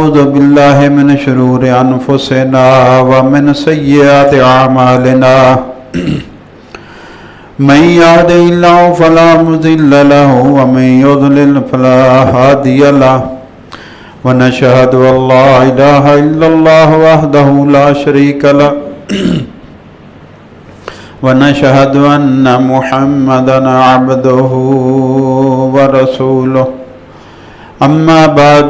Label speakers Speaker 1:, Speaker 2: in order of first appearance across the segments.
Speaker 1: ونعوذ بالله من شرور أنفسنا ومن سيئات أعمالنا من يهده الله فلا مضل له ومن يضلل فلا هادي له ونشهد أن لا إله إلا الله وحده لا شريك له ونشهد أن محمدا عبده ورسوله أما بعد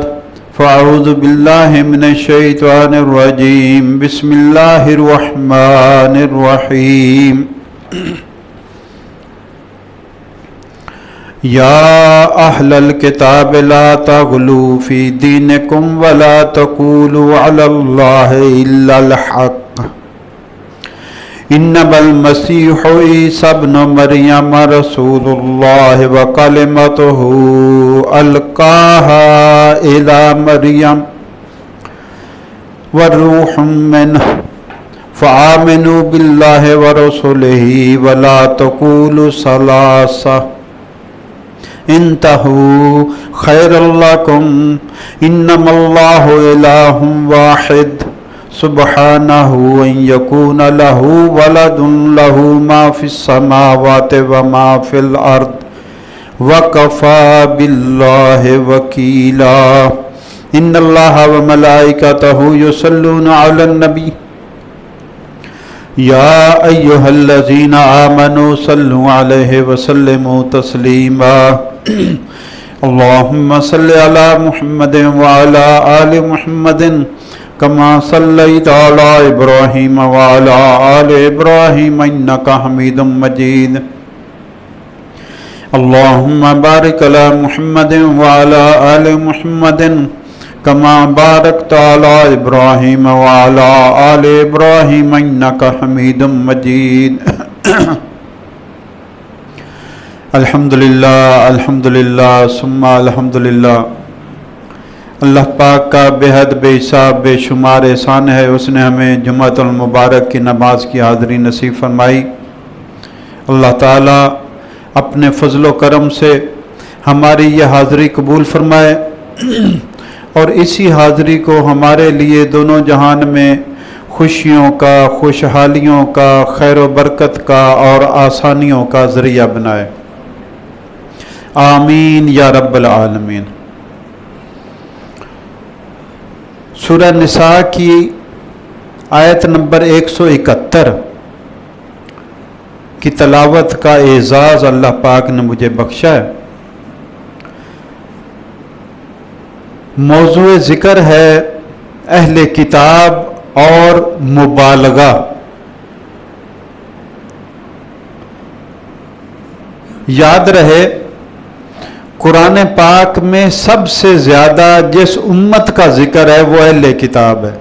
Speaker 1: فأعوذ بالله من الشيطان الرجيم بسم الله الرحمن الرحيم يا أهل الكتاب لا تغلوا في دينكم ولا تقولوا على الله إلا الحق إنما المسيح عيسى ابن مريم رسول الله وكلمته ألقاها إلى مريم وروح منه فآمنوا بالله ورسله ولا تقولوا ثلاثة انتهوا خير لكم إنما الله إله واحد سبحانه أن يكون له ولد له ما في السماوات وما في الأرض وكفى بالله وكيلا إن الله وملائكته يصلون على النبي يا أيها الذين آمنوا صلوا عليه وسلموا تسليما اللهم صل على محمد وعلى آل محمد كما صليت على إبراهيم وعلى آل إبراهيم إنك حميد مجيد اللهم بارك على محمد وعلى آل محمد كما باركت على إبراهيم وعلى آل إبراهيم إنك حميد مجيد الحمدللہ ثم الحمدللہ۔ اللہ پاک کا بے حد بے حساب بے شمار احسان ہے، اس نے ہمیں جمعۃ المبارک کی نماز کی حاضری نصیب فرمائی۔ اللہ تعالیٰ اپنے فضل و کرم سے ہماری یہ حاضری قبول فرمائے اور اسی حاضری کو ہمارے لیے دونوں جہان میں خوشیوں کا، خوشحالیوں کا، خیر و برکت کا اور آسانیوں کا ذریعہ بنائے، آمین یا رب العالمین۔ سورہ نساء کی آیت نمبر 171 کی تلاوت کا اعزاز اللہ پاک نے مجھے بخشا ہے۔ موضوع ذکر ہے اہل کتاب اور مبالغہ۔ یاد رہے قرآن پاک میں سب سے زیادہ جس امت کا ذکر ہے وہ اہل کتاب ہے۔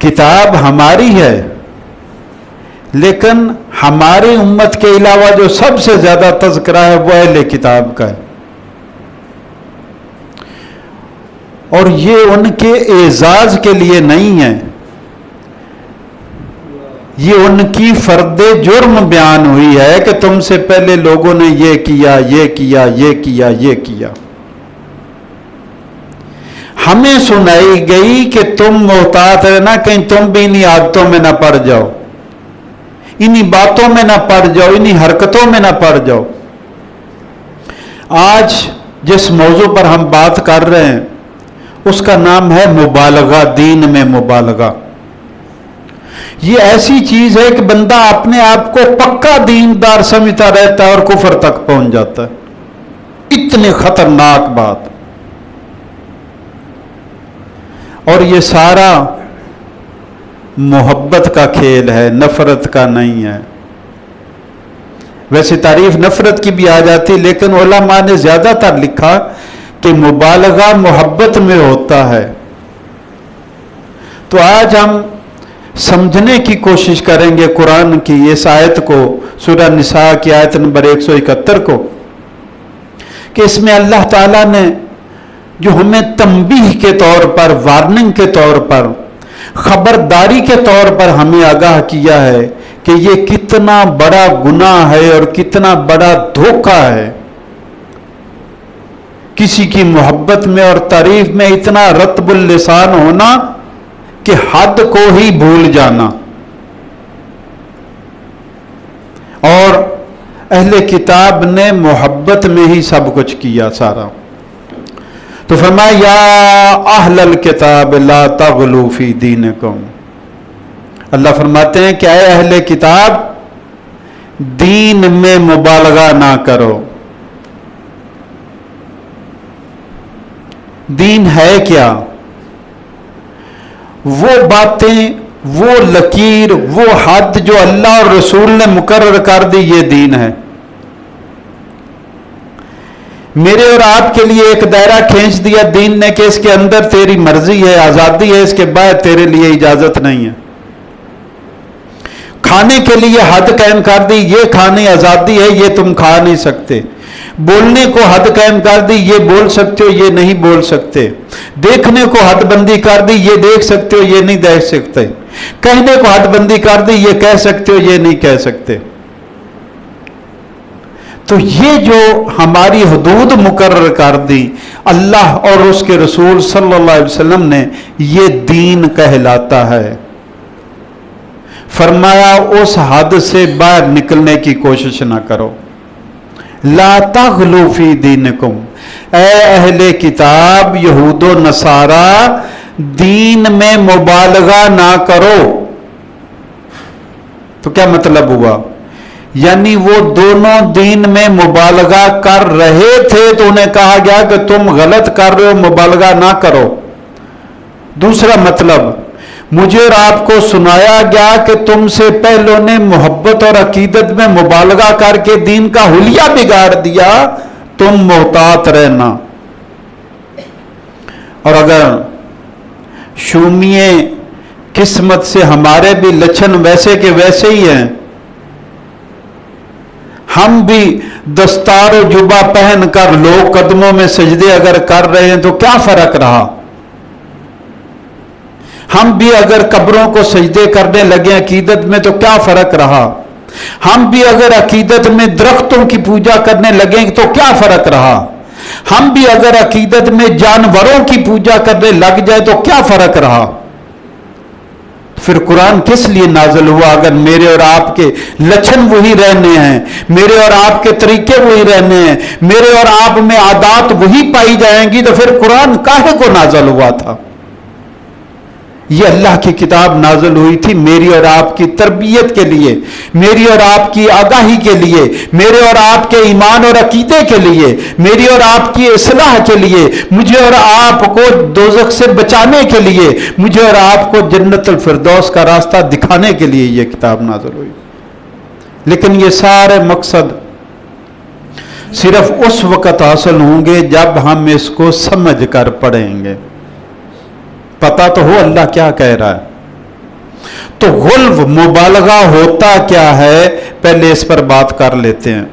Speaker 1: کتاب ہماری ہے لیکن ہماری امت کے علاوہ جو سب سے زیادہ تذکرہ ہے وہ اہل کتاب کا ہے، اور یہ ان کے اعزاز کے لیے نہیں ہے، یہ ان کی فرد جرم بیان ہوئی ہے کہ تم سے پہلے لوگوں نے یہ کیا، یہ کیا، یہ کیا، یہ کیا۔ ہمیں سنائی گئی کہ تم محتاط رہنا کہیں تم بھی انہی عادتوں میں نہ پڑ جاؤ، انہی باتوں میں نہ پڑ جاؤ، انہی حرکتوں میں نہ پڑ جاؤ۔ آج جس موضوع پر ہم بات کر رہے ہیں اس کا نام ہے مبالغہ، دین میں مبالغہ۔ یہ ایسی چیز ہے کہ بندہ اپنے آپ کو پکا دیندار سمجھتا رہتا ہے اور کفر تک پہنچ جاتا ہے، اتنی خطرناک بات۔ اور یہ سارا محبت کا کھیل ہے، نفرت کا نہیں ہے۔ ویسے تعریف نفرت کی بھی آ جاتی، لیکن علماء نے زیادہ تر لکھا کہ مبالغہ محبت میں ہوتا ہے۔ تو آج ہم سمجھنے کی کوشش کریں گے قرآن کی اس آیت کو، سورہ نساء کی آیت نمبر 171 کو، کہ اس میں اللہ تعالیٰ نے جو ہمیں تنبیہ کے طور پر، وارننگ کے طور پر، خبرداری کے طور پر ہمیں آگاہ کیا ہے کہ یہ کتنا بڑا گناہ ہے اور کتنا بڑا دھوکہ ہے کسی کی محبت میں اور تعریف میں اتنا رطب اللسان ہونا کہ حد کو ہی بھول جانا. اور اہل کتاب نے محبت میں ہی سب کچھ کیا سارا. تو فرمایا یا اہل الکتاب لا تغلوا فی دینکم. اللہ فرماتے ہیں کہ اے اہل کتاب دین میں مبالغہ نہ کرو. دین ہے کیا؟ وہ باتیں، وہ لکیر، وہ حد جو اللہ اور رسول نے مقرر کر دی، یہ دین ہے. میرے اور آپ کے لیے ایک دائرہ کھینچ دیا دین نے کہ اس کے اندر تیری مرضی ہے، آزادی ہے، اس کے بعد تیرے لیے اجازت نہیں ہے. کھانے کے لیے حد قائم کر دی، یہ کھانے آزادی ہے، یہ تم کھا نہیں سکتے. بولنے کو حد قائم کر دی، یہ بول سکتے ہو، یہ نہیں بول سکتے. دیکھنے کو حد بندی کر دی، یہ دیکھ سکتے ہو، یہ نہیں دیکھ سکتے. کہنے کو حد بندی کر دی، یہ کہہ سکتے ہو، یہ نہیں کہہ سکتے. تو یہ جو ہماری حدود مقرر کر دی اللہ اور اس کے رسول صلی اللہ علیہ وسلم نے، یہ دین کہلاتا ہے. فرمایا اس حد سے باہر نکلنے کی کوشش نہ کرو. لا تغلوا فی دینکم، اے اہل کتاب یہود و نصارہ دین میں مبالغہ نہ کرو. تو کیا مطلب ہوا؟ یعنی وہ دونوں دین میں مبالغہ کر رہے تھے تو انہیں کہا گیا کہ تم غلط کر رہے ہو، مبالغہ نہ کرو. دوسرا مطلب، مجھے اور آپ کو سنایا گیا کہ تم سے پہلوں نے محبت اور عقیدت میں مبالغہ کر کے دین کا حلیہ بگاڑ دیا، تم محتاط رہنا. اور اگر شومیے قسمت سے ہمارے بھی لچھن ویسے کے ویسے ہی ہیں، ہم بھی دستار و جبہ پہن کر لوگ قدموں میں سجدے اگر کر رہے ہیں تو کیا فرق رہا؟ ہم بھی اگر قبروں کو سجدے کرنے لگے عقیدت میں تو کیا فرق رہا؟ ہم بھی اگر عقیدت میں درختوں کی پوجا کرنے لگیں تو کیا فرق رہا؟ ہم بھی اگر عقیدت میں جانوروں کی پوجا کرنے لگ جائے تو کیا فرق رہا؟ پھر قرآن کس لیے نازل ہوا اگر میرے اور آپ کے لچھن وہی رہنے ہیں، میرے اور آپ کے طریقے وہی رہنے ہیں، میرے اور آپ میں عادات وہی پائی جائیں گی، تو پھر قرآن کاہے کو نازل ہوا تھا؟ یہ اللہ کی کتاب نازل ہوئی تھی میری اور آپ کی تربیت کے لیے، میری اور آپ کی آگاہی کے لیے، میرے اور آپ کے ایمان اور عقیدے کے لیے، میری اور آپ کی اصلاح کے لیے، مجھے اور آپ کو دوزخ سے بچانے کے لیے، مجھے اور آپ کو جنت الفردوس کا راستہ دکھانے کے لیے یہ کتاب نازل ہوئی. لیکن یہ سارے مقصد صرف اس وقت حاصل ہوں گے جب ہم اس کو سمجھ کر پڑھیں گے. پتا تو ہو اللہ کیا کہہ رہا ہے. تو غلو مبالغہ ہوتا کیا ہے، پہلے اس پر بات کر لیتے ہیں.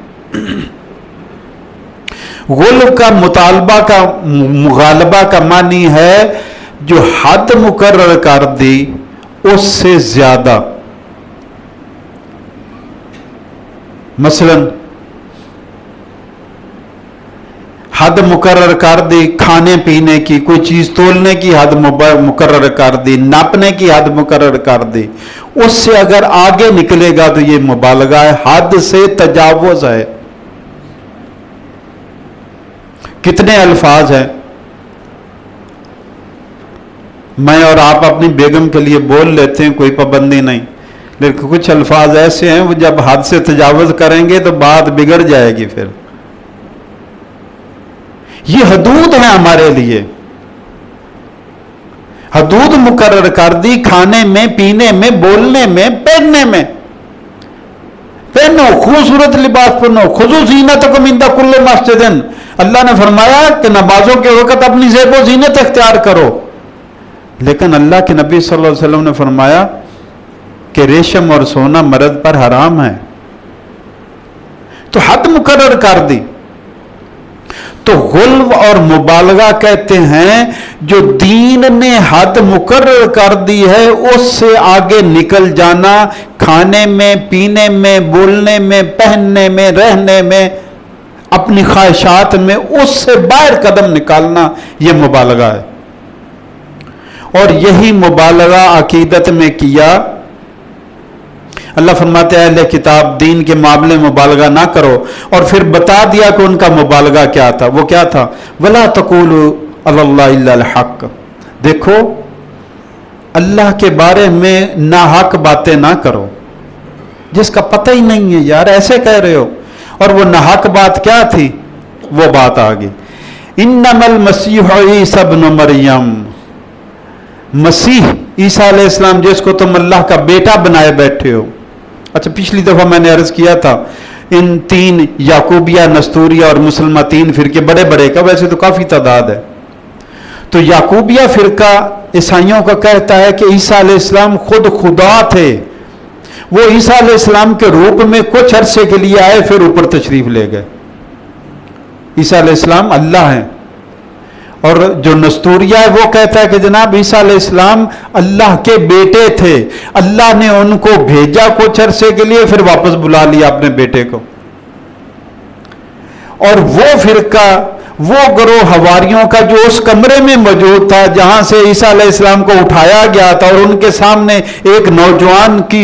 Speaker 1: غلو کا مطالبہ کا مغالبہ کا معنی ہے جو حد مقرر کر دی اس سے زیادہ. مثلا حد مقرر کر دی کھانے پینے کی، کوئی چیز تولنے کی حد مقرر کر دی، ناپنے کی حد مقرر کر دی، اس سے اگر آگے نکلے گا تو یہ مبالغہ ہے، حد سے تجاوز ہے. کتنے الفاظ ہیں میں اور آپ اپنی بیگم کے لیے بول لیتے ہیں، کوئی پابندی نہیں، لیکن کچھ الفاظ ایسے ہیں وہ جب حد سے تجاوز کریں گے تو بات بگڑ جائے گی. پھر یہ حدود ہیں ہمارے لیے، حدود مقرر کر دی کھانے میں، پینے میں، بولنے میں، پہننے میں. پہنو خوبصورت لباس پہنو، خذوا زینتکم عند کل مسجد. اللہ نے فرمایا کہ نمازوں کے وقت اپنی زیب و زینت اختیار کرو، لیکن اللہ کے نبی صلی اللہ علیہ وسلم نے فرمایا کہ ریشم اور سونا مرد پر حرام ہے. تو حد مقرر کر دی. تو غلو اور مبالغہ کہتے ہیں جو دین نے حد مقرر کر دی ہے اس سے آگے نکل جانا، کھانے میں، پینے میں، بولنے میں، پہننے میں، رہنے میں، اپنی خواہشات میں اس سے باہر قدم نکالنا، یہ مبالغہ ہے۔ اور یہی مبالغہ عقیدت میں کیا۔ اللہ فرماتے ہیں اہل کتاب دین کے معاملے میں مبالغہ نہ کرو، اور پھر بتا دیا کہ ان کا مبالغہ کیا تھا۔ وہ کیا تھا؟ وَلَا تَقُولُوا عَلَى اللَّهِ إِلَّا الْحَقَّ، دیکھو اللہ کے بارے میں ناحق باتیں نہ کرو، جس کا پتہ ہی نہیں ہے یار ایسے کہہ رہے ہو۔ اور وہ ناحق بات کیا تھی؟ وہ بات آگئی، انما المسیح عیسی ابن مریم، مسیح عیسیٰ علیہ السلام جس کو تم اللہ کا بیٹا بنائے بیٹھے ہو۔ اچھا پچھلی دفعہ میں نے عرض کیا تھا ان تین یعقوبیہ، نستوریہ اور مسلمہ تین فرقے بڑے بڑے کا، ویسے تو کافی تعداد ہے۔ تو یعقوبیہ فرقہ عیسائیوں کا کہتا ہے کہ عیسیٰ علیہ السلام خود خدا تھے، وہ عیسیٰ علیہ السلام کے روپ میں کچھ عرصے کے لیے آئے پھر اوپر تشریف لے گئے۔ عیسیٰ علیہ السلام اللہ ہیں۔ اور جو نستوریہ ہے وہ کہتا ہے کہ جناب عیسیٰ علیہ السلام اللہ کے بیٹے تھے، اللہ نے ان کو بھیجا کچھ عرصے کے لیے پھر واپس بلا لیا اپنے بیٹے کو۔ اور وہ فرقہ، وہ گروہ حواریوں کا جو اس کمرے میں موجود تھا جہاں سے عیسیٰ علیہ السلام کو اٹھایا گیا تھا، اور ان کے سامنے ایک نوجوان کی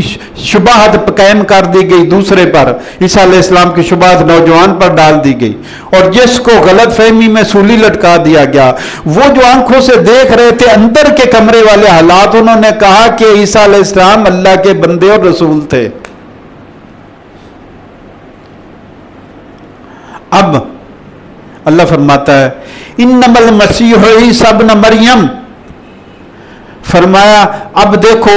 Speaker 1: شبہت قائم کر دی گئی دوسرے پر، عیسیٰ علیہ السلام کی شبہت نوجوان پر ڈال دی گئی، اور جس کو غلط فہمی میں سولی لٹکا دیا گیا، وہ جو آنکھوں سے دیکھ رہے تھے اندر کے کمرے والے حالات، انہوں نے کہا کہ عیسیٰ علیہ السلام اللہ کے بندے اور رسول تھے۔ اب اللہ فرماتا ہے انما المسیح عیسی ابن مریم، فرمایا اب دیکھو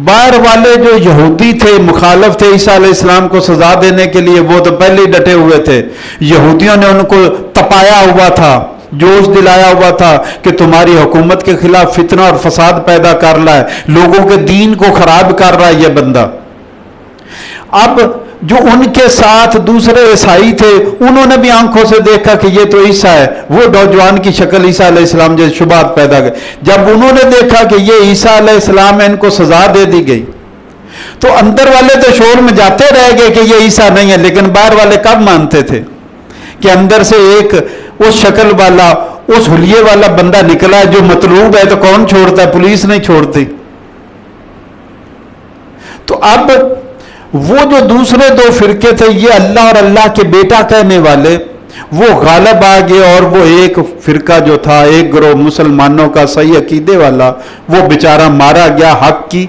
Speaker 1: باہر والے جو یہودی تھے، مخالف تھے عیسیٰ علیہ السلام کو سزا دینے کے لیے، وہ تو پہلے ہی ڈٹے ہوئے تھے۔ یہودیوں نے ان کو تپایا ہوا تھا، جوش دلایا ہوا تھا کہ تمہاری حکومت کے خلاف فتنہ اور فساد پیدا کر رہا ہے، لوگوں کے دین کو خراب کر رہا ہے یہ بندہ۔ اب جو ان کے ساتھ دوسرے عیسائی تھے انہوں نے بھی آنکھوں سے دیکھا کہ یہ تو عیسیٰ ہے، وہ نوجوان کی شکل عیسیٰ علیہ السلام جیسے شبہات پیدا گئے۔ جب انہوں نے دیکھا کہ یہ عیسیٰ علیہ السلام ہے، ان کو سزا دے دی گئی، تو اندر والے تو شور میں جاتے رہ گئے کہ یہ عیسیٰ نہیں ہے، لیکن باہر والے کب مانتے تھے کہ اندر سے ایک اس شکل والا، اس حلیے والا بندہ نکلا ہے جو مطلوب ہے، تو کون چھوڑتا ہے؟ پولیس نہیں چھوڑتی۔ تو اب وہ جو دوسرے دو فرقے تھے، یہ اللہ اور اللہ کے بیٹا کہنے والے، وہ غالب آ گئے، اور وہ ایک فرقہ جو تھا، ایک گروہ مسلمانوں کا صحیح عقیدے والا، وہ بیچارہ مارا گیا حق کی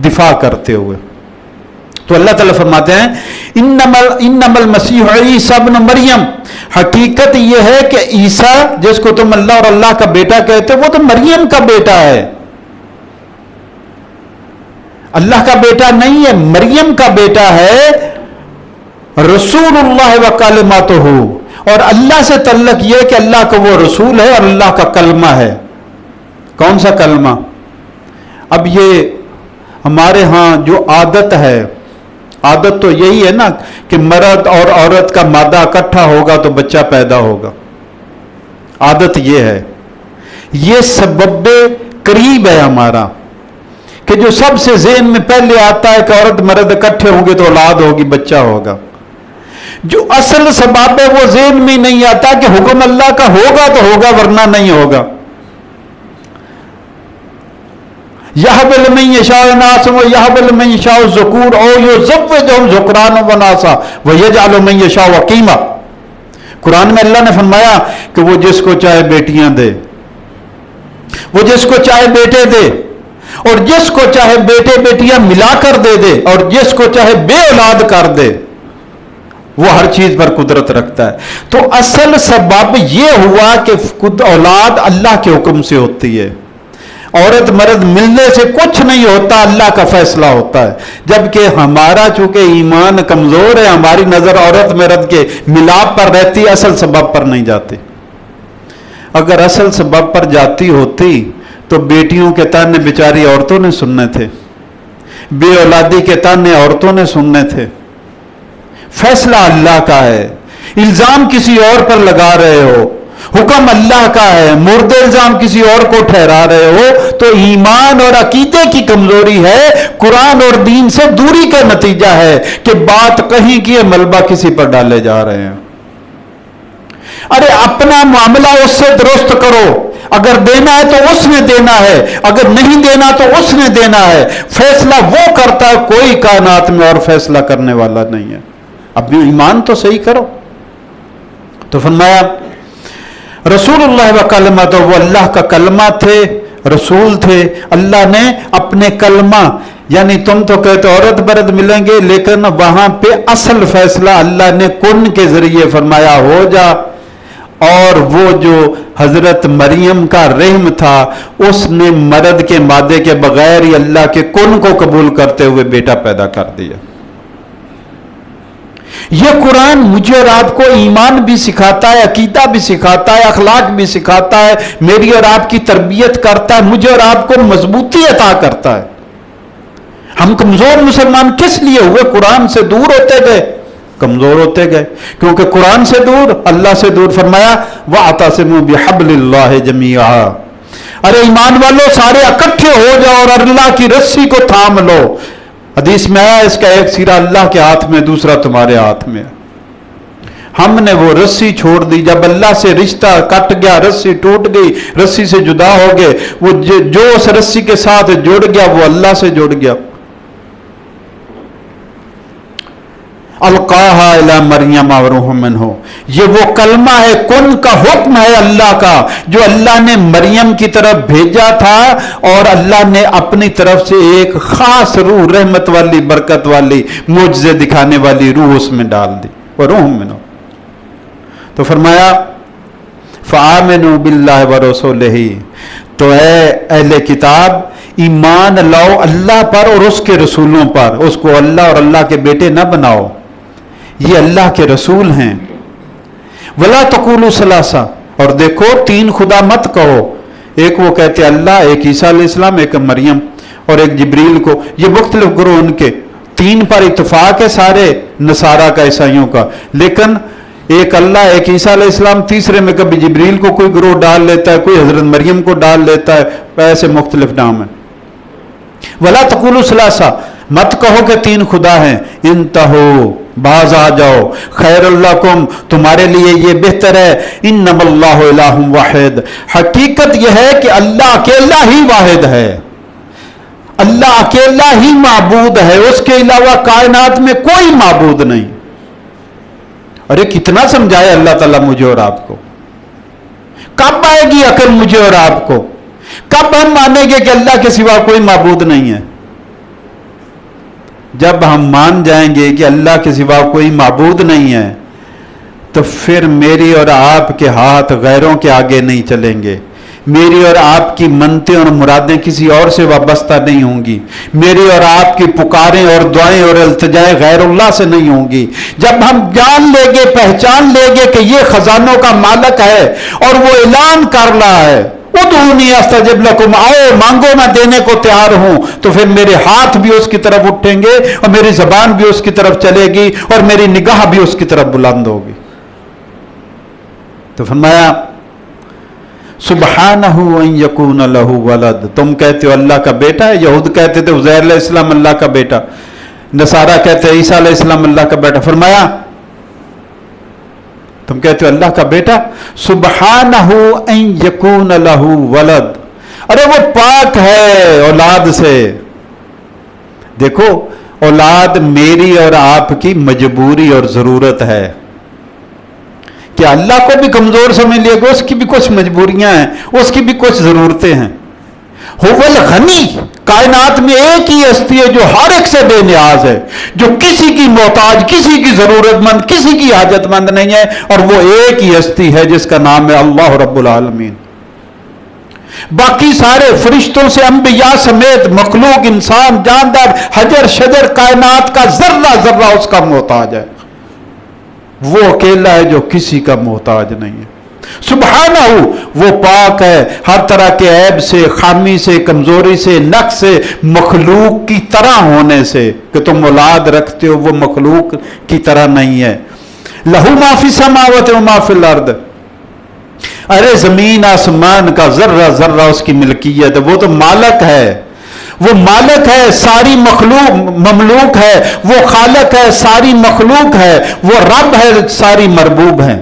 Speaker 1: دفاع کرتے ہوئے۔ تو اللہ تعالیٰ فرماتے ہیں انما المسیح عیسی ابن مریم، حقیقت یہ ہے کہ عیسیٰ جس کو تم اللہ اور اللہ کا بیٹا کہتے وہ تو مریم کا بیٹا ہے، اللہ کا بیٹا نہیں ہے، مریم کا بیٹا ہے۔ رسول اللہ و کلماتہ، اور اللہ سے تعلق یہ کہ اللہ کا وہ رسول ہے اور اللہ کا کلمہ ہے۔ کون سا کلمہ؟ اب یہ ہمارے ہاں جو عادت ہے، عادت تو یہی ہے نا کہ مرد اور عورت کا مادہ اکٹھا ہوگا تو بچہ پیدا ہوگا، عادت یہ ہے، یہ سبب قریب ہے ہمارا، کہ جو سب سے ذہن میں پہلے آتا ہے کہ عورت مرد اکٹھے ہوں گے تو اولاد ہوگی، بچہ ہوگا۔ جو اصل سبب ہے وہ ذہن میں نہیں آتا کہ حکم اللہ کا ہوگا تو ہوگا ورنہ نہیں ہوگا۔ یہب لمن یشاء اناثا ویہب لمن یشاء الذکور او یزوجہم ذکرانا واناثا ویجعل من یشاء عقیما۔ قرآن میں اللہ نے فرمایا کہ وہ جس کو چاہے بیٹیاں دے، وہ جس کو چاہے بیٹے دے، اور جس کو چاہے بیٹے بیٹیاں ملا کر دے دے، اور جس کو چاہے بے اولاد کر دے، وہ ہر چیز پر قدرت رکھتا ہے۔ تو اصل سبب یہ ہوا کہ اولاد اللہ کے حکم سے ہوتی ہے، عورت مرد ملنے سے کچھ نہیں ہوتا، اللہ کا فیصلہ ہوتا ہے۔ جبکہ ہمارا چونکہ ایمان کمزور ہے، ہماری نظر عورت مرد کے ملاپ پر رہتی، اصل سبب پر نہیں جاتی۔ اگر اصل سبب پر جاتی ہوتی تو بیٹیوں کے تانے بیچاری عورتوں نے سننے تھے، بے اولادی کے تانے عورتوں نے سننے تھے۔ فیصلہ اللہ کا ہے، الزام کسی اور پر لگا رہے ہو، حکم اللہ کا ہے، مرد الزام کسی اور کو ٹھہرا رہے ہو، تو ایمان اور عقیدے کی کمزوری ہے، قرآن اور دین سے دوری کا نتیجہ ہے کہ بات کہیں کی ملبہ کسی پر ڈالے جا رہے ہیں۔ ارے اپنا معاملہ اس سے درست کرو، اگر دینا ہے تو اس نے دینا ہے، اگر نہیں دینا تو اس نے دینا ہے، فیصلہ وہ کرتا ہے، کوئی کائنات میں اور فیصلہ کرنے والا نہیں ہے۔ اب ایمان تو صحیح کرو۔ تو فرمایا رسول اللہ و کلمہ، تو وہ اللہ کا کلمہ تھے، رسول تھے، اللہ نے اپنے کلمہ، یعنی تم تو کہتے عورت برد ملیں گے، لیکن وہاں پہ اصل فیصلہ اللہ نے کن کے ذریعے فرمایا ہو جا، اور وہ جو حضرت مریم کا رحم تھا اس نے مرد کے مادے کے بغیر ہی اللہ کے کن کو قبول کرتے ہوئے بیٹا پیدا کر دیا۔ یہ قرآن مجھے اور آپ کو ایمان بھی سکھاتا ہے، عقیدہ بھی سکھاتا ہے، اخلاق بھی سکھاتا ہے، میری اور آپ کی تربیت کرتا ہے، مجھے اور آپ کو مضبوطی عطا کرتا ہے۔ ہم کمزور مسلمان کس لیے ہوئے؟ قرآن سے دور ہوتے گئے، کمزور ہوتے گئے، کیونکہ قرآن سے دور، اللہ سے دور۔ فرمایا وَاعْتَصِمُوا بِحَبْلِ اللَّهِ جَمِيعًا، ارے ایمان والو سارے اکٹھے ہو جاؤ اور اللہ کی رسی کو تھام لو۔ حدیث میں آیا اس کا ایک سرا اللہ کے ہاتھ میں، دوسرا تمہارے ہاتھ میں۔ ہم نے وہ رسی چھوڑ دی، جب اللہ سے رشتہ کٹ گیا، رسی ٹوٹ گئی، رسی سے جدا ہو گئے، وہ جو اس رسی کے ساتھ جڑ گیا وہ اللہ سے جڑ گیا۔ القاہا الی مریم وروح منہ، یہ وہ کلمہ ہے، کن کا حکم ہے اللہ کا، جو اللہ نے مریم کی طرف بھیجا تھا، اور اللہ نے اپنی طرف سے ایک خاص روح، رحمت والی، برکت والی، معجزے دکھانے والی روح اس میں ڈال دی، وروح منہ۔ تو فرمایا فآمنوا باللہ ورسولہ، تو اے اہل کتاب ایمان لاؤ اللہ پر اور اس کے رسولوں پر، اس کو اللہ اور اللہ کے بیٹے نہ بناؤ، یہ اللہ کے رسول ہیں۔ ولا تقولوا ثلاثہ، اور دیکھو تین خدا مت کہو، ایک وہ کہتے اللہ، ایک عیسیٰ علیہ السلام، ایک مریم اور ایک جبریل کو، یہ مختلف گروہ ان کے، تین پر اتفاق ہے سارے نصارہ کا، عیسائیوں کا، لیکن ایک اللہ، ایک عیسیٰ علیہ السلام، تیسرے میں کبھی جبریل کو کوئی گروہ ڈال لیتا ہے، کوئی حضرت مریم کو ڈال لیتا ہے، ایسے مختلف نام ہیں۔ ولا تقولوا ثلاثہ، مت کہو کہ تین خدا ہیں، انتہو، باز آ جاؤ، خیر لکم، تمہارے لیے یہ بہتر ہے، انما اللہ الہ واحد، حقیقت یہ ہے کہ اللہ اکیلا ہی واحد ہے، اللہ اکیلا ہی معبود ہے، اس کے علاوہ کائنات میں کوئی معبود نہیں۔ ارے کتنا سمجھائے اللہ تعالیٰ مجھے اور آپ کو، کب آئے گی عقل مجھے اور آپ کو؟ کب ہم مانیں گے کہ اللہ کے سوا کوئی معبود نہیں ہے؟ جب ہم مان جائیں گے کہ اللہ کے سوا کوئی معبود نہیں ہے، تو پھر میری اور آپ کے ہاتھ غیروں کے آگے نہیں چلیں گے، میری اور آپ کی منتیں اور مرادیں کسی اور سے وابستہ نہیں ہوں گی، میری اور آپ کی پکاریں اور دعائیں اور التجائیں غیر اللہ سے نہیں ہوں گی۔ جب ہم جان لیں گے، پہچان لیں گے کہ یہ خزانوں کا مالک ہے اور وہ اعلان کر رہا ہے ادعونی استجب لکم، آؤ مانگو میں دینے کو تیار ہوں، تو پھر میرے ہاتھ بھی اس کی طرف اٹھیں گے اور میری زبان بھی اس کی طرف چلے گی اور میری نگاہ بھی اس کی طرف بلند ہوگی۔ تو فرمایا سبحانہ ان یکون لہ ولد، تم کہتے ہو اللہ کا بیٹا ہے، یہود کہتے تھے عزیر علیہ السلام اللہ کا بیٹا، نصارہ کہتے ہیں عیسیٰ علیہ السلام اللہ کا بیٹا۔ فرمایا تم کہتے ہو اللہ کا بیٹا، سبحانہ ان یکون لہ ولد، ارے وہ پاک ہے اولاد سے۔ دیکھو اولاد میری اور آپ کی مجبوری اور ضرورت ہے، کہ اللہ کو بھی کمزور سمجھ لیا کہ اس کی بھی کچھ مجبوریاں ہیں، اس کی بھی کچھ ضرورتیں ہیں۔ هو الغنی، کائنات میں ایک ہی ہستی ہے جو ہر ایک سے بے نیاز ہے، جو کسی کی محتاج، کسی کی ضرورت مند، کسی کی حاجت مند نہیں ہے، اور وہ ایک ہی ہستی ہے جس کا نام ہے اللہ رب العالمین۔ باقی سارے فرشتوں سے انبیاء سمیت مخلوق، انسان، جاندار، حجر شجر، کائنات کا ذرہ ذرہ اس کا محتاج ہے، وہ اکیلا ہے جو کسی کا محتاج نہیں ہے۔ سبحانہ، وہ پاک ہے ہر طرح کے عیب سے، خامی سے، کمزوری سے، نقص سے، مخلوق کی طرح ہونے سے، کہ تم اولاد رکھتے ہو وہ مخلوق کی طرح نہیں ہے۔ لہو ما فی السماوات و ما فی الارض، ارے زمین آسمان کا ذرہ ذرہ اس کی ملکیت ہے، وہ تو مالک ہے، وہ مالک ہے، ساری مخلوق مملوک ہے، وہ خالق ہے، ساری مخلوق ہے، وہ رب ہے، ساری مربوب ہیں۔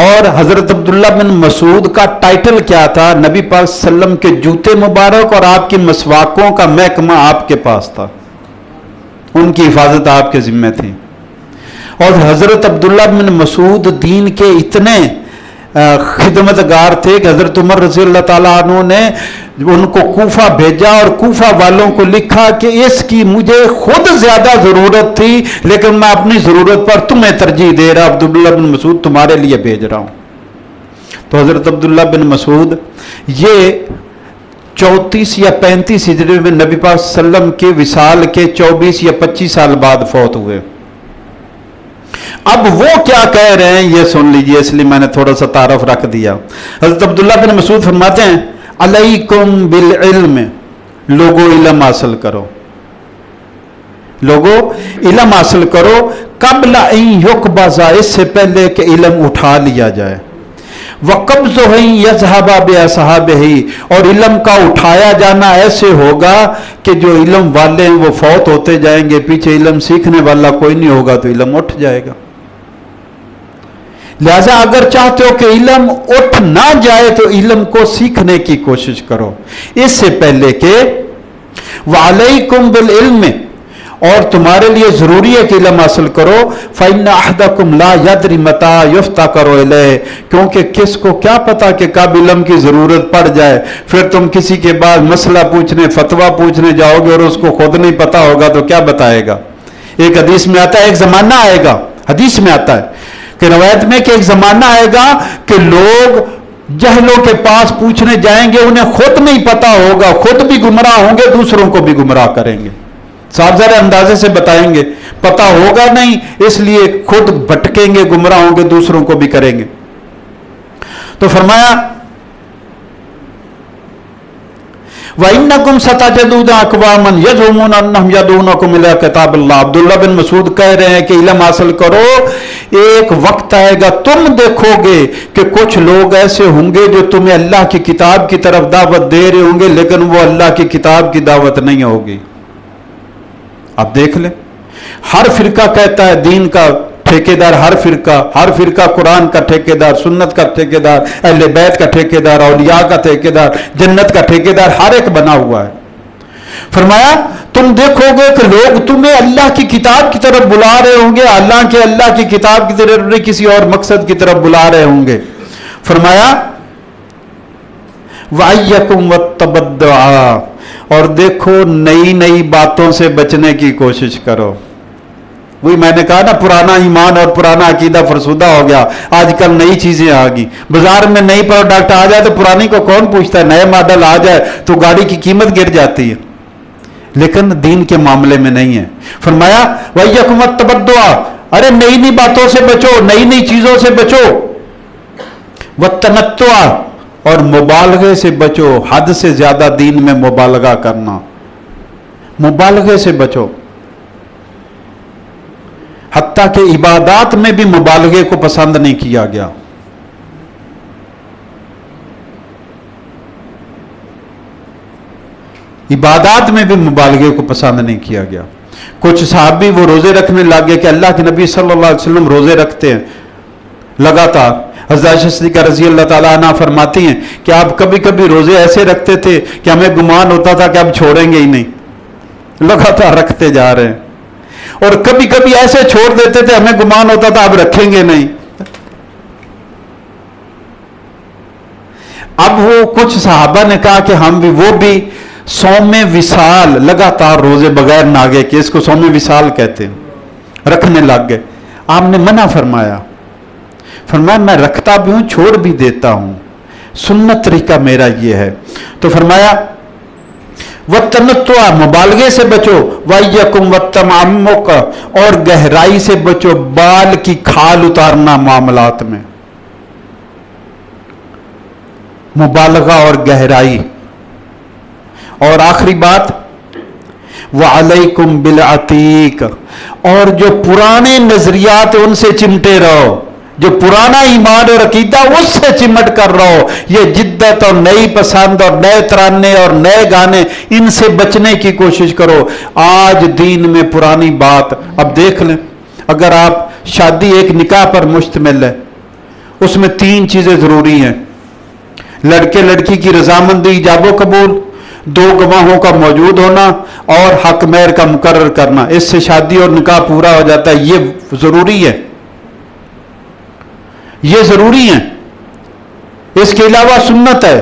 Speaker 1: اور حضرت عبداللہ بن مسعود کا ٹائٹل کیا تھا؟ نبی پاک صلی اللہ علیہ وسلم کے جوتے مبارک اور آپ کی مسواکوں کا محکمہ آپ کے پاس تھا، ان کی حفاظت آپ کے ذمہ تھی۔ اور حضرت عبداللہ بن مسعود دین کے اتنے خدمتگار تھے کہ حضرت عمر رضی اللہ تعالیٰ عنہ نے ان کو کوفہ بھیجا اور کوفہ والوں کو لکھا کہ اس کی مجھے خود زیادہ ضرورت تھی لیکن میں اپنی ضرورت پر تمہیں ترجیح دے رہا، عبداللہ بن مسعود تمہارے لیے بھیج رہا ہوں۔ تو حضرت عبداللہ بن مسعود یہ 34 یا 35 ہجری میں نبی پاک صلی اللہ علیہ وسلم کے وصال کے 24 یا 25 سال بعد فوت ہوئے۔ اب وہ کیا کہہ رہے ہیں یہ سن لیجئے، اس لیے میں نے تھوڑا سا تعارف رکھ دیا۔ حضرت عبداللہ بن مسعود فرماتے ہیں علیکم بالعلم، لوگو علم حاصل کرو، لوگو علم حاصل کرو، قبل ان یقبض، اس سے پہلے کہ علم اٹھا لیا جائے، وقبضہ یذهب باصحابہ، اور علم کا اٹھایا جانا ایسے ہوگا کہ جو علم والے ہیں وہ فوت ہوتے جائیں گے، پیچھے علم سیکھنے والا کوئی نہیں ہوگا تو علم اٹھ جائے گا۔ لہذا اگر چاہتے ہو کہ علم اٹھ نہ جائے تو علم کو سیکھنے کی کوشش کرو، اس سے پہلے کہ وعلیکم بالعلم، اور تمہارے لیے ضروری ہے کہ علم حاصل کرو، فإن أحدكم لا يدري متى يفتقر إليه، کیونکہ کس کو کیا پتا کہ کب علم کی ضرورت پڑ جائے، پھر تم کسی کے بعد مسئلہ پوچھنے فتویٰ پوچھنے جاؤ گے اور اس کو خود نہیں پتا ہوگا تو کیا بتائے گا۔ ایک حدیث میں آتا ہے ایک زمانہ آئے گا، حدیث میں آتا ہے کہ روایت میں کہ ایک زمانہ آئے گا کہ لوگ جہلوں کے پاس پوچھنے جائیں گے، انہیں خود نہیں پتا ہوگا، خود بھی گمراہ ہوں گے، دوسروں کو بھی گمراہ کریں گے، صاف ظاہر اندازے سے بتائیں گے، پتا ہوگا نہیں اس لیے خود بھٹکیں گے، گمراہ ہوں گے، دوسروں کو بھی کریں گے۔ تو فرمایا وَإِنَّكُمْ سَتَجِدُونَ أَقْوَامًا يَزْعُمُونَ أَنَّهُمْ يَدْعُونَكُمْ إِلَىٰ كِتَابِ اللَّهِ، عبداللہ بن مسعود کہہ رہے ہیں کہ علم حاصل کرو، ایک وقت آئے گا تم دیکھو گے کہ کچھ لوگ ایسے ہوں گے جو تمہیں اللہ کی کتاب کی طرف دعوت دے رہے ہوں گے لیکن وہ اللہ کی کتاب کی دعوت نہیں ہوگی۔ اب دیکھ لیں، ہر فرقہ کہتا ہے دین کا ٹھیکیدار، ہر فرقہ قرآن کا ٹھیکیدار، سنت کا ٹھیکیدار، اہل بیت کا ٹھیکیدار، اولیاء کا ٹھیکیدار، جنت کا ٹھیکیدار، ہر ایک بنا ہوا ہے۔ فرمایا تم دیکھو گے کہ لوگ تمہیں اللہ کی کتاب کی طرف بلا رہے ہوں گے، حالانکہ اللہ کی کتاب کی طرف نہیں کسی اور مقصد کی طرف بلا رہے ہوں گے۔ فرمایا وَأَيَّكُمْ وَالتَّبَدُّعَا، اور دیکھو نئی نئی باتوں سے بچنے کی کوشش کرو۔ وہی میں نے کہا نا، پرانا ایمان اور پرانا عقیدہ فرسودہ ہو گیا، آج کل نئی چیزیں آ گئی، بازار میں نئی پروڈکٹ آ جائے تو پرانی کو کون پوچھتا ہے، نئے ماڈل آ جائے تو گاڑی کی قیمت گر جاتی ہے، لیکن دین کے معاملے میں نہیں ہے۔ فرمایا وَإِيَّكُمْ وَالتَّبَدُّعَا، ارے نئی نئی باتوں سے بچو، نئی نئی چیزوں سے بچو، وَالتَّنَطُّعَ، اور مبالغے سے بچو، حد سے زیادہ دین میں مبالغہ کرنا، مبالغے سے بچو، حتیٰ کہ عبادات میں بھی مبالغے کو پسند نہیں کیا گیا۔ عبادات میں بھی مبالغے کو پسند نہیں کیا گیا۔ کچھ صحابی وہ روزے رکھنے لگ گئے کہ اللہ کے نبی صلی اللہ علیہ وسلم روزے رکھتے ہیں لگاتار۔ حضرت عائشہ صدیقہ رضی اللہ تعالیٰ عنہ فرماتی ہیں کہ آپ کبھی کبھی روزے ایسے رکھتے تھے کہ ہمیں گمان ہوتا تھا کہ اب چھوڑیں گے ہی نہیں، لگاتار رکھتے جا رہے ہیں، اور کبھی کبھی ایسے چھوڑ دیتے تھے ہمیں گمان ہوتا تھا اب رکھیں گے نہیں۔ اب وہ کچھ صحابہ نے کہا کہ ہم بھی، وہ بھی صوم وصال، لگاتار روزے بغیر ناگے کے، اس کو صوم وصال کہتے ہیں، رکھنے لگ گئے۔ آپ نے منع فرمایا، فرمایا میں رکھتا بھی ہوں چھوڑ بھی دیتا ہوں، سنت طریقہ میرا یہ ہے۔ تو فرمایا وَالتَّنَطُّعَ، مبالغے سے بچو، وَإِيَّكُمْ وَالتَّمَعُّقَ، اور گہرائی سے بچو، بال کی کھال اتارنا معاملات میں، مبالغہ اور گہرائی۔ اور آخری بات وَعَلَيْكُمْ بِالْعَتِيقِ، اور جو پرانے نظریات ان سے چمٹے رہو، جو پرانا ایمان اور عقیدہ اس سے چمٹ کر رہو، یہ جدت اور نئی پسند اور نئے ترانے اور نئے گانے، ان سے بچنے کی کوشش کرو۔ آج دین میں پرانی بات، اب دیکھ لیں، اگر آپ شادی ایک نکاح پر مشتمل ہے، اس میں 3 چیزیں ضروری ہیں: لڑکے لڑکی کی رضامندی ایجاب و قبول، 2 گواہوں کا موجود ہونا، اور حق مہر کا مقرر کرنا۔ اس سے شادی اور نکاح پورا ہو جاتا ہے۔ یہ ضروری ہے، یہ ضروری ہے۔ اس کے علاوہ سنت ہے،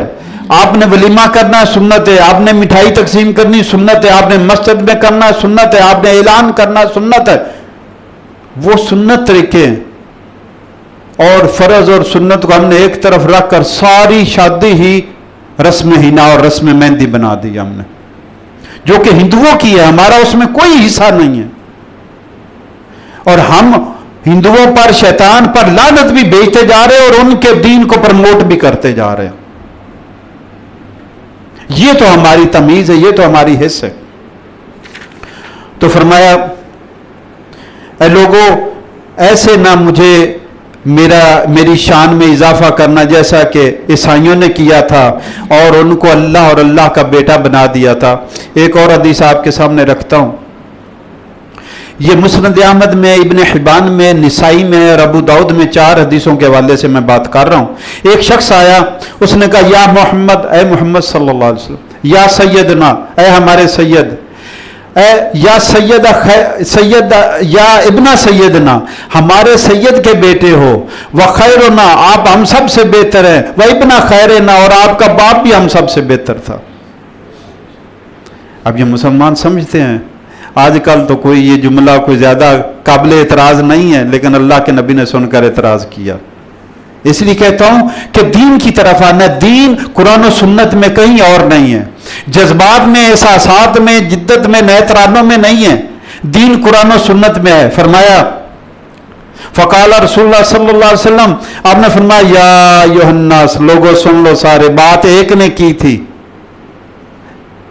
Speaker 1: آپ نے ولیمہ کرنا ہے، سنت ہے، آپ نے مٹھائی تقسیم کرنی، سنت ہے، آپ نے مسجد میں کرنا ہے، سنت ہے، آپ نے اعلان کرنا، سنت ہے۔ وہ سنت طریقے ہیں، اور فرض اور سنت کو ہم نے ایک طرف رکھ کر ساری شادی ہی رسم حنا اور رسم مہندی بنا دی ہم نے، جو کہ ہندوؤں کی ہے، ہمارا اس میں کوئی حصہ نہیں ہے۔ اور ہم ہندوؤں پر، شیطان پر لعنت بھی بھیجتے جا رہے ہیں اور ان کے دین کو پروموٹ بھی کرتے جا رہے ہیں۔ یہ تو ہماری تمیز ہے، یہ تو ہماری حص ہے۔ تو فرمایا اے لوگوں، ایسے نہ مجھے میری شان میں اضافہ کرنا جیسا کہ عیسائیوں نے کیا تھا اور ان کو اللہ اور اللہ کا بیٹا بنا دیا تھا۔ ایک اور حدیث آپ کے سامنے رکھتا ہوں، یہ مسند احمد میں، ابن حبان میں، نسائی میں اور ابو داؤد میں 4 حدیثوں کے حوالے سے میں بات کر رہا ہوں۔ ایک شخص آیا، اس نے کہا یا محمد، اے محمد صلی اللہ علیہ وسلم، یا سیدنا، اے ہمارے سید، اے یا سید یا ابن سیدنا، ہمارے سید کے بیٹے ہو، وخیرنا، آپ ہم سب سے بہتر ہیں، وابن خیرنا، اور آپ کا باپ بھی ہم سب سے بہتر تھا۔ اب یہ مسلمان سمجھتے ہیں، آج کل تو کوئی یہ جملہ کوئی زیادہ قابل اعتراض نہیں ہے، لیکن اللہ کے نبی نے سن کر اعتراض کیا۔ اس لیے کہتا ہوں کہ دین کی طرف آنا، دین قرآن و سنت میں کہیں اور نہیں ہے، جذبات میں، احساسات میں، جدت میں، نئے ترانوں میں نہیں ہے، دین قرآن و سنت میں ہے۔ فرمایا فقال رسول اللہ صلی اللہ علیہ وسلم، آپ نے فرمایا یا ایھا الناس، لوگوں سن لو سارے، بات ایک نے کی تھی،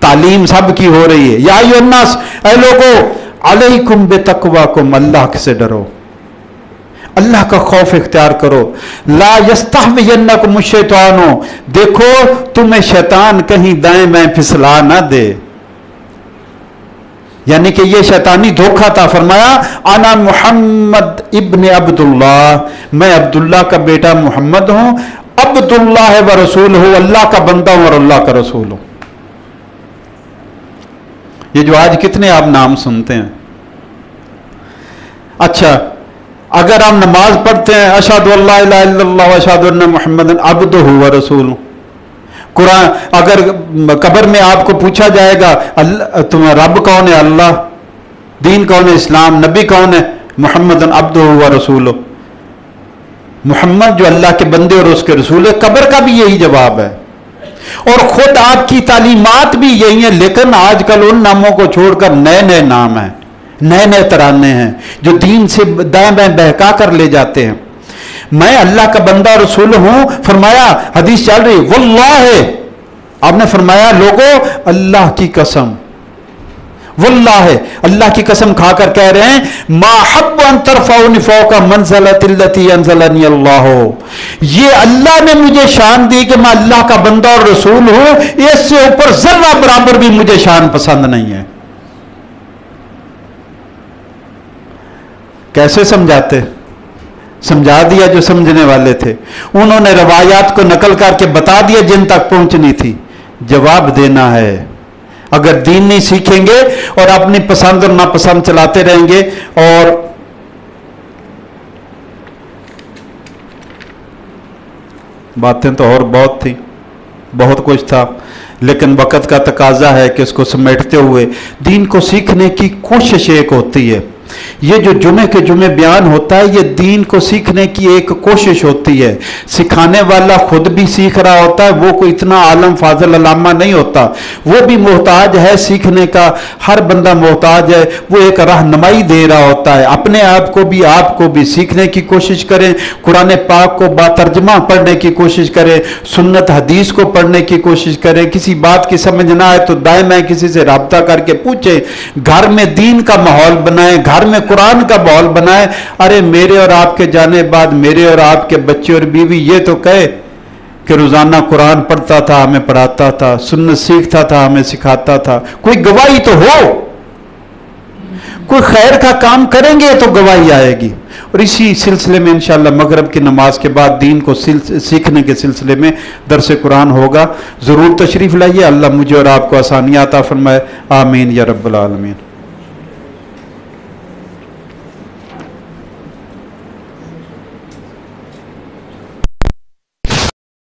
Speaker 1: تعلیم سب کی ہو رہی ہے۔ یا ایھا الناس، اے لوگوں، علیکم بتقواکم، اللہ سے ڈرو، اللہ کا خوف اختیار کرو۔ لا یستہوینکم الشیطان، دیکھو تمہیں شیطان کہیں دائیں بائیں پھسلا نہ دے، یعنی کہ یہ شیطانی دھوکہ تھا۔ فرمایا انا محمد ابن عبداللہ، میں عبداللہ کا بیٹا محمد ہوں، عبداللہ و رسول ہوں، اللہ کا بندہ ہوں اور اللہ کا رسول ہوں۔ یہ جو آج کتنے آپ نام سنتے ہیں، اچھا اگر آپ نماز پڑھتے ہیں اشہد ان لا الہ الا اللہ واشہد ان محمد عبدہ و رسولہ، قرآن اگر قبر میں آپ کو پوچھا جائے گا تمہیں رب کون ہے؟ اللہ، دین کون ہے؟ اسلام، نبی کون ہے؟ محمد عبدہ و رسولہ، محمد جو اللہ کے بندے اور اس کے رسول ہے۔ قبر کا بھی یہی جواب ہے، اور خود آپ کی تعلیمات بھی یہی ہیں، لیکن آج کل ان ناموں کو چھوڑ کر نئے نئے نام ہیں، نئے نئے ترانے ہیں جو دین سے دائیں بائیں بہکا کر لے جاتے ہیں۔ میں اللہ کا بندہ رسول ہوں، فرمایا حدیث چل رہی واللہ، آپ نے فرمایا لوگوں اللہ کی قسم، واللہ اللہ کی قسم کھا کر کہہ رہے ہیں ما حب ان ترفعونی فوق منزلۃ التی انزلنی اللہ، یہ اللہ نے مجھے شان دی کہ میں اللہ کا بندہ اور رسول ہوں، اس سے اوپر ذرہ برابر بھی مجھے شان پسند نہیں ہے۔ کیسے سمجھاتے؟ سمجھا دیا جو سمجھنے والے تھے، انہوں نے روایات کو نقل کر کے بتا دیا جن تک پہنچنی تھی۔ جواب دینا ہے، اگر دین نہیں سیکھیں گے اور اپنی پسند اور ناپسند چلاتے رہیں گے، اور باتیں تو اور بہت تھی، بہت کچھ تھا، لیکن وقت کا تقاضا ہے کہ اس کو سمیٹتے ہوئے دین کو سیکھنے کی کوشش ایک ہوتی ہے۔ یہ جو جمعے کے جمعے بیان ہوتا ہے، یہ دین کو سیکھنے کی ایک کوشش ہوتی ہے۔ سکھانے والا خود بھی سیکھ رہا ہوتا ہے، وہ کوئی اتنا عالم فاضل علامہ نہیں ہوتا، وہ بھی محتاج ہے سیکھنے کا، ہر بندہ محتاج ہے، وہ ایک رہنمائی دے رہا ہوتا ہے۔ اپنے آپ کو بھی سیکھنے کی کوشش کریں، قرآن پاک کو با ترجمہ پڑھنے کی کوشش کریں، سنت حدیث کو پڑھنے کی کوشش کریں، کسی بات کی سمجھ نہ آئے تو دائیں بائیں کسی سے رابطہ کر کے پوچھیں، گھر میں دین کا ماحول بنائیں، گھر میں قرآن کا ماحول بنائیں۔ ارے میرے اور آپ کے جانے بعد میرے اور آپ کے بچے اور بیوی یہ تو کہے کہ روزانہ قرآن پڑھتا تھا، ہمیں پڑھاتا تھا، سنت سیکھتا تھا، ہمیں سکھاتا تھا، کوئی گواہی تو ہو، کوئی خیر کا کام کریں گے تو گواہی آئے گی. اور اسی سلسلے میں انشاءاللہ مغرب کی نماز کے بعد دین کو سیکھنے کے سلسلے میں درس قرآن ہوگا. ضرور تشریف لائیے. اللہ مجھے اور آپ کو آسانیاں عطا فرمائے. آمین یا رب العالمین.